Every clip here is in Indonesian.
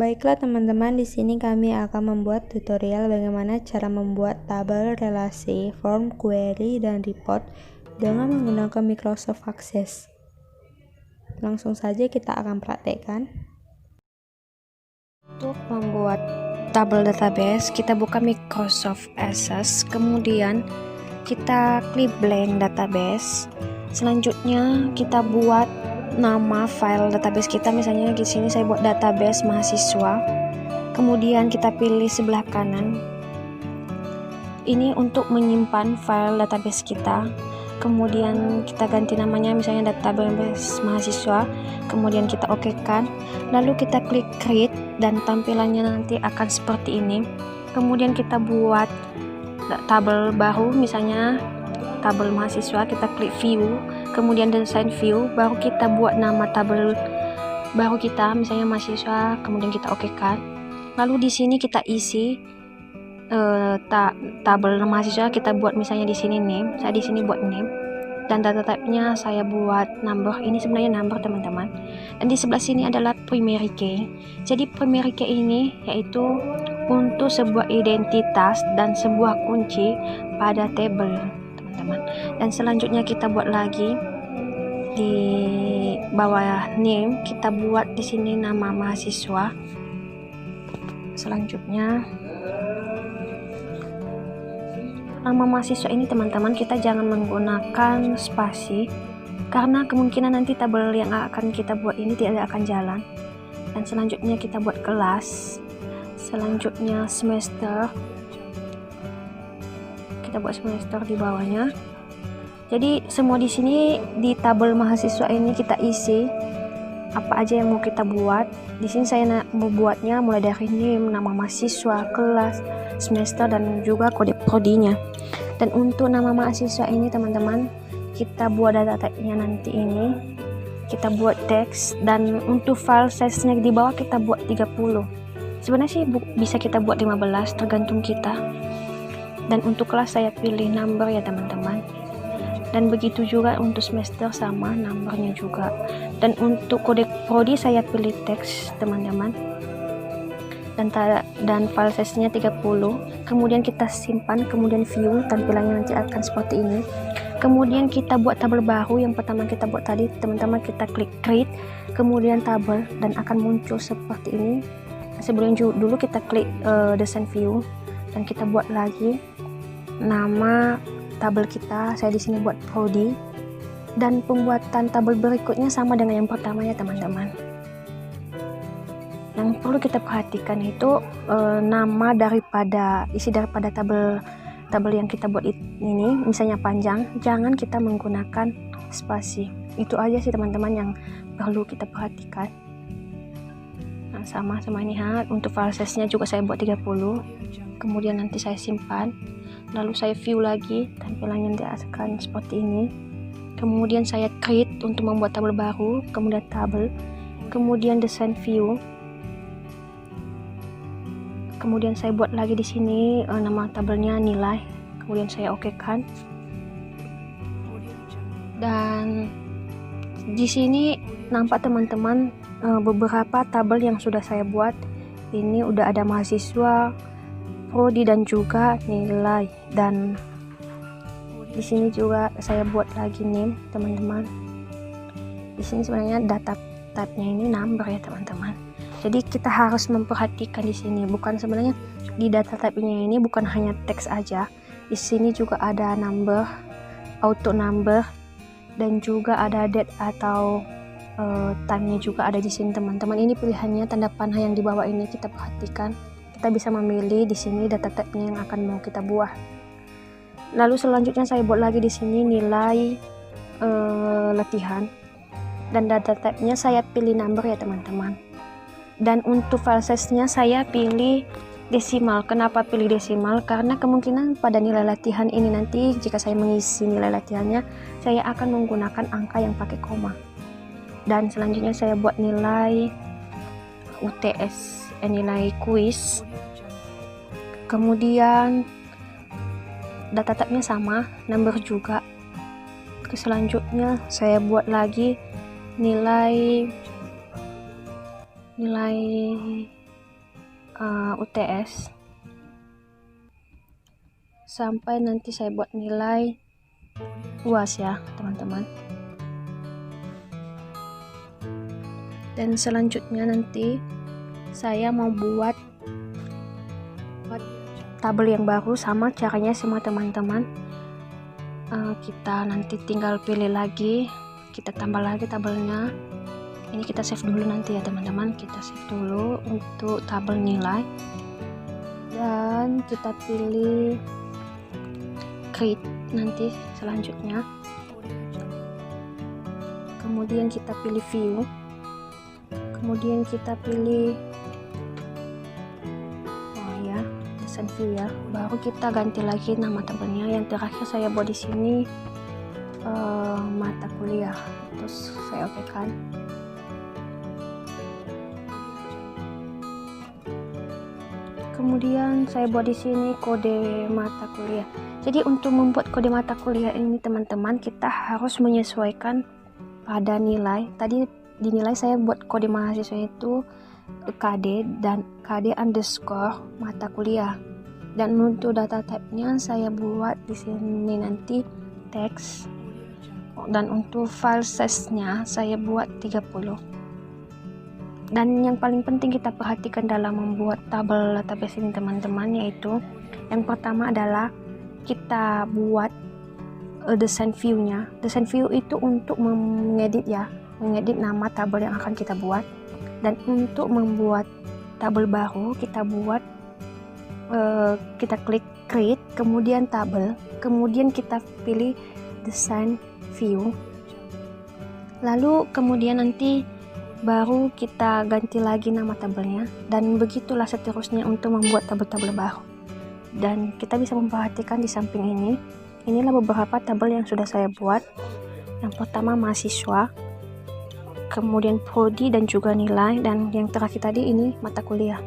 Baiklah teman-teman, di sini kami akan membuat tutorial bagaimana cara membuat tabel relasi, form, query, dan report dengan menggunakan Microsoft Access. Langsung saja kita akan praktekkan. Untuk membuat tabel database, kita buka Microsoft Access, kemudian kita klik blank database. Selanjutnya kita buat nama file database kita, misalnya di sini saya buat database mahasiswa. Kemudian kita pilih sebelah kanan. Ini untuk menyimpan file database kita. Kemudian kita ganti namanya, misalnya database mahasiswa. Kemudian kita okekan. Lalu kita klik create dan tampilannya nanti akan seperti ini. Kemudian kita buat tabel baru, misalnya tabel mahasiswa. Kita klik view, kemudian desain view, baru kita buat nama tabel baru kita, misalnya mahasiswa. Kemudian kita okekan. Lalu di sini kita isi tabel mahasiswa, kita buat misalnya di sini name. Saya di sini buat name, dan data type-nya saya buat number. Ini sebenarnya number teman-teman. Dan di sebelah sini adalah primary key. Jadi primary key ini yaitu untuk sebuah identitas dan sebuah kunci pada table teman-teman. Dan selanjutnya kita buat lagi di bawah name, kita buat di sini nama mahasiswa. Selanjutnya nama mahasiswa ini teman-teman, kita jangan menggunakan spasi karena kemungkinan nanti tabel yang akan kita buat ini tidak akan jalan. Dan selanjutnya kita buat kelas. Selanjutnya semester, kita buat semester di bawahnya. Jadi semua di sini di tabel mahasiswa ini kita isi apa aja yang mau kita buat. Di sini saya mau buatnya mulai dari name, nama mahasiswa, kelas, semester, dan juga kode prodinya. Dan untuk nama mahasiswa ini teman-teman, kita buat data type-nya nanti ini, kita buat teks. Dan untuk file size-nya di bawah kita buat 30. Sebenarnya sih bisa kita buat 15, tergantung kita. Dan untuk kelas saya pilih number ya teman-teman. Dan begitu juga untuk semester, sama numbernya juga. Dan untuk kode prodi saya pilih teks teman-teman. Dan file size-nya 30. Kemudian kita simpan, kemudian view, tampilannya nanti akan seperti ini. Kemudian kita buat tabel baru, yang pertama kita buat tadi teman-teman, kita klik create, kemudian tabel, dan akan muncul seperti ini. Sebelum dulu kita klik desain view, dan kita buat lagi nama tabel kita. Saya di sini buat prodi, dan pembuatan tabel berikutnya sama dengan yang pertama ya teman-teman. Yang perlu kita perhatikan itu nama daripada isi daripada tabel yang kita buat ini, misalnya panjang, jangan kita menggunakan spasi. Itu aja sih teman-teman yang perlu kita perhatikan. Nah, sama ini untuk file size-nya juga saya buat 30. Kemudian nanti saya simpan, lalu saya view lagi, tampilannya nanti akan seperti ini. Kemudian saya create untuk membuat tabel baru, kemudian tabel, kemudian desain view. Kemudian saya buat lagi di sini nama tabelnya nilai, kemudian saya okekan. Dan di sini nampak teman-teman beberapa tabel yang sudah saya buat. Ini udah ada mahasiswa, prodi, dan juga nilai. Dan di sini juga saya buat lagi name teman-teman. Di sini sebenarnya data type-nya ini number ya teman-teman. Jadi kita harus memperhatikan di sini, bukan sebenarnya di data type-nya ini bukan hanya teks aja. Di sini juga ada number, auto number, dan juga ada date atau time-nya juga ada di sini teman-teman. Ini pilihannya, tanda panah yang di bawah ini kita perhatikan. Kita bisa memilih di sini data type-nya yang akan mau kita buat. Lalu selanjutnya saya buat lagi di sini nilai latihan, dan data type-nya saya pilih number ya teman-teman. Dan untuk file size-nya saya pilih desimal. Kenapa pilih desimal? Karena kemungkinan pada nilai latihan ini nanti jika saya mengisi nilai latihannya, saya akan menggunakan angka yang pakai koma. Dan selanjutnya saya buat nilai UTS, nilai kuis. Kemudian data type-nya sama, number juga. Selanjutnya saya buat lagi nilai UTS sampai nanti saya buat nilai UAS ya teman-teman. Dan selanjutnya nanti saya mau buat tabel yang baru, sama caranya semua teman-teman. Kita nanti tinggal pilih lagi, kita tambah lagi tabelnya. Ini kita save dulu nanti ya teman-teman, kita save dulu untuk tabel nilai dan kita pilih create nanti selanjutnya. Kemudian kita pilih view, kemudian kita pilih desain view ya, baru kita ganti lagi nama tabelnya. Yang terakhir saya buat di sini mata kuliah, terus saya oke kan. Kemudian saya buat di sini kode mata kuliah. Jadi untuk membuat kode mata kuliah ini teman-teman, kita harus menyesuaikan pada nilai. Tadi di nilai saya buat kode mahasiswa itu KD dan KD underscore mata kuliah. Dan untuk data type-nya saya buat di sini nanti teks. Dan untuk file size-nya saya buat 30. Dan yang paling penting kita perhatikan dalam membuat tabel database ini teman-teman, yaitu yang pertama adalah kita buat desain view-nya. Desain view itu untuk mengedit ya, mengedit nama tabel yang akan kita buat. Dan untuk membuat tabel baru kita buat kita klik create, kemudian tabel, kemudian kita pilih desain view, lalu kemudian nanti baru kita ganti lagi nama tabelnya, dan begitulah seterusnya untuk membuat tabel-tabel baru. Dan kita bisa memperhatikan di samping ini, inilah beberapa tabel yang sudah saya buat. Yang pertama mahasiswa, kemudian prodi dan juga nilai, dan yang terakhir tadi ini mata kuliah.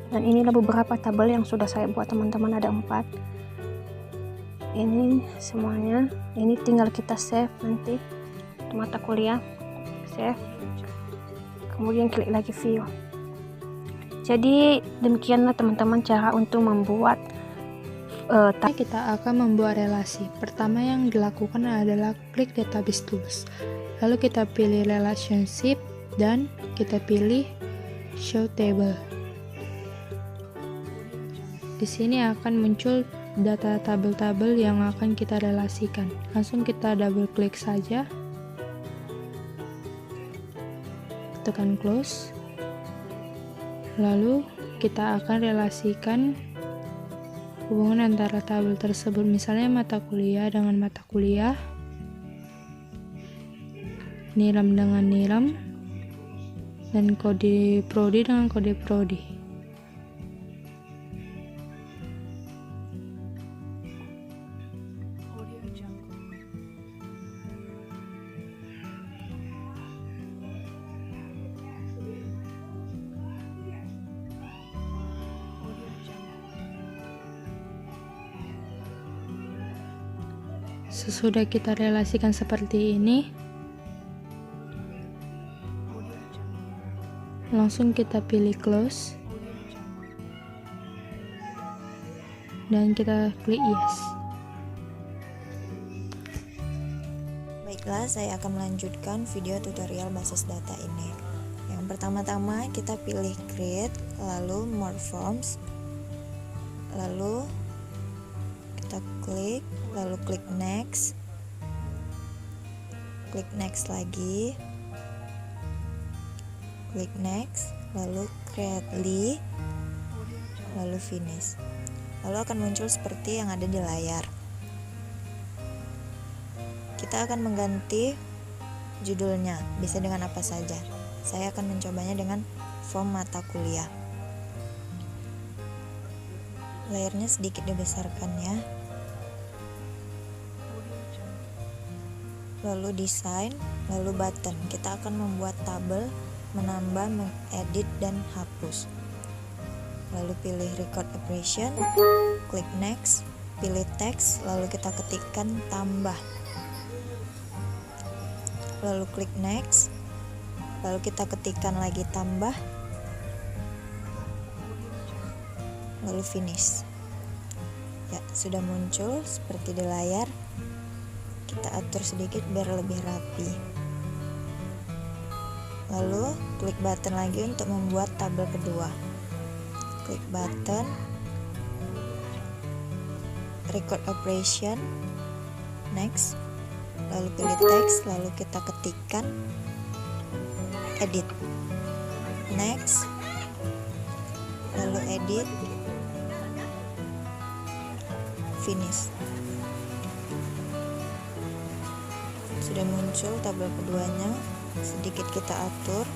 Dan inilah beberapa tabel yang sudah saya buat teman-teman, ada 4. Ini semuanya, ini tinggal kita save nanti mata kuliah, save, kemudian klik lagi view. Jadi demikianlah teman-teman cara untuk membuat kita akan membuat relasi. Pertama yang dilakukan adalah klik database tools, lalu kita pilih relationship dan kita pilih show table. Di sini akan muncul data tabel-tabel yang akan kita relasikan. Langsung kita double klik saja, tekan close, lalu kita akan relasikan hubungan antara tabel tersebut, misalnya mata kuliah dengan mata kuliah, nilai dengan nilai, dan kode prodi dengan kode prodi. Sesudah kita relasikan seperti ini, langsung kita pilih close dan kita klik yes. Baiklah, saya akan melanjutkan video tutorial basis data ini. Yang pertama-tama kita pilih create, lalu more forms, lalu kita klik, lalu klik next lagi, klik next, lalu create li, lalu finish. Lalu akan muncul seperti yang ada di layar. Kita akan mengganti judulnya, bisa dengan apa saja. Saya akan mencobanya dengan form mata kuliah. Layarnya sedikit dibesarkan ya. Lalu desain, lalu button. Kita akan membuat tabel, menambah, mengedit, dan hapus. Lalu pilih record operation, klik next, pilih teks, lalu kita ketikkan tambah. Lalu klik next, lalu kita ketikkan lagi tambah, lalu finish. Ya, sudah muncul seperti di layar. Kita atur sedikit biar lebih rapi. Lalu klik button lagi untuk membuat tabel kedua. Klik button, record operation, next, lalu pilih teks, lalu kita ketikkan edit, next, lalu edit, finish. Sudah muncul tabel keduanya, sedikit kita atur.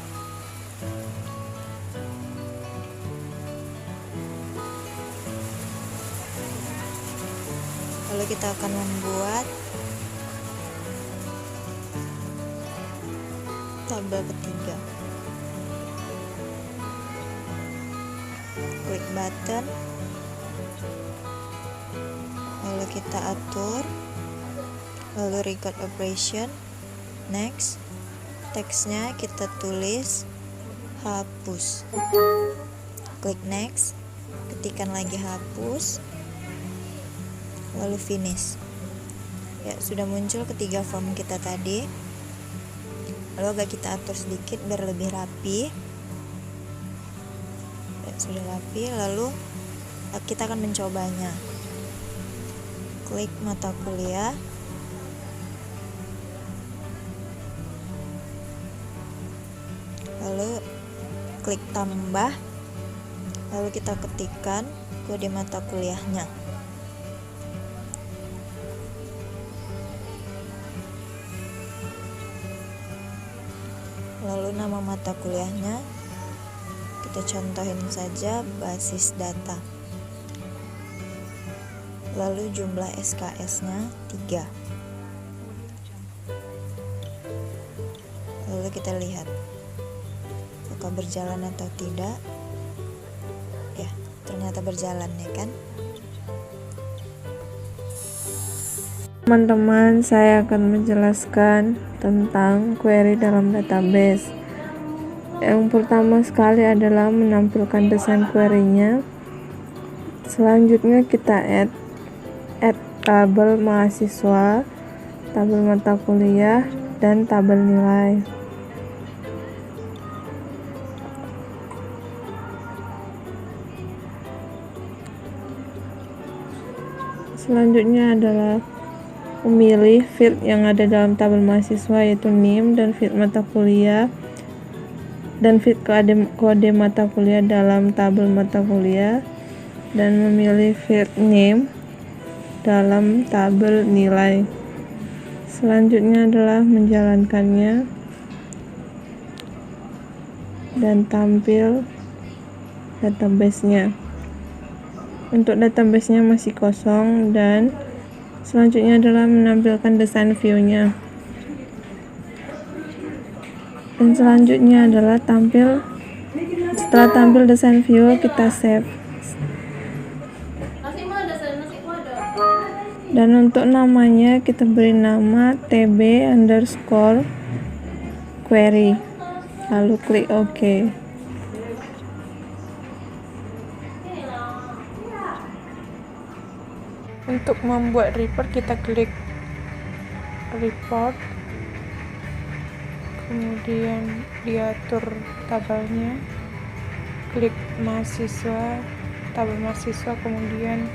Lalu kita akan membuat tabel ketiga. Klik button, lalu kita atur, lalu record operation, next, teksnya kita tulis hapus. Klik next, ketikkan lagi hapus, lalu finish. Ya, sudah muncul ketiga form kita tadi. Lalu agak kita atur sedikit biar lebih rapi. Ya, sudah rapi. Lalu kita akan mencobanya. Klik mata kuliah, lalu klik tambah, lalu kita ketikkan kode mata kuliahnya. Lalu nama mata kuliahnya kita contohin saja basis data. Lalu jumlah SKS-nya 3. Lalu kita lihat apakah berjalan atau tidak. Ya, ternyata berjalan ya kan. Teman-teman, saya akan menjelaskan tentang query dalam database. Yang pertama sekali adalah menampilkan desain query-nya. Selanjutnya kita add tabel mahasiswa, tabel mata kuliah, dan tabel nilai. Selanjutnya adalah memilih field yang ada dalam tabel mahasiswa, yaitu NIM dan field mata kuliah, dan field kode mata kuliah dalam tabel mata kuliah, dan memilih field name dalam tabel nilai. Selanjutnya adalah menjalankannya dan tampil database-nya. Untuk database-nya masih kosong, dan selanjutnya adalah menampilkan desain view-nya. Dan selanjutnya adalah setelah tampil desain view, kita save. Dan untuk namanya kita beri nama tb_query, lalu klik OK. Untuk membuat report, kita klik report, kemudian diatur tabelnya, klik mahasiswa, tabel mahasiswa, kemudian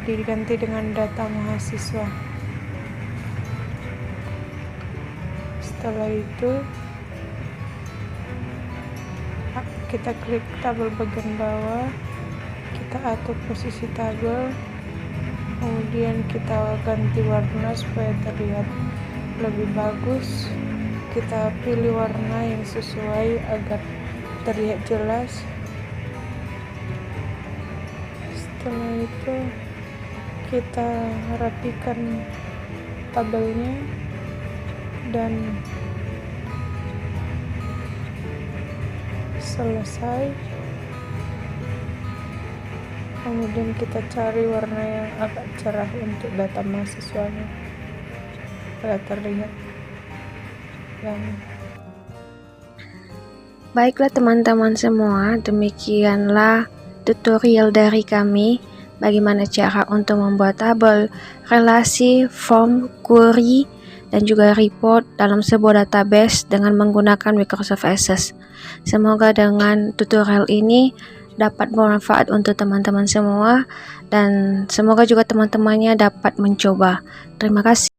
diganti dengan data mahasiswa. Setelah itu kita klik tabel bagian bawah, kita atur posisi tabel, kemudian kita ganti warna supaya terlihat lebih bagus. Kita pilih warna yang sesuai agar terlihat jelas. Setelah itu kita rapikan tabelnya dan selesai. Kemudian kita cari warna yang agak cerah untuk data mahasiswanya agar terlihat. Baiklah teman-teman semua, demikianlah tutorial dari kami bagaimana cara untuk membuat tabel, relasi, form, query, dan juga report dalam sebuah database dengan menggunakan Microsoft Access. Semoga dengan tutorial ini dapat bermanfaat untuk teman-teman semua, dan semoga juga teman-temannya dapat mencoba. Terima kasih.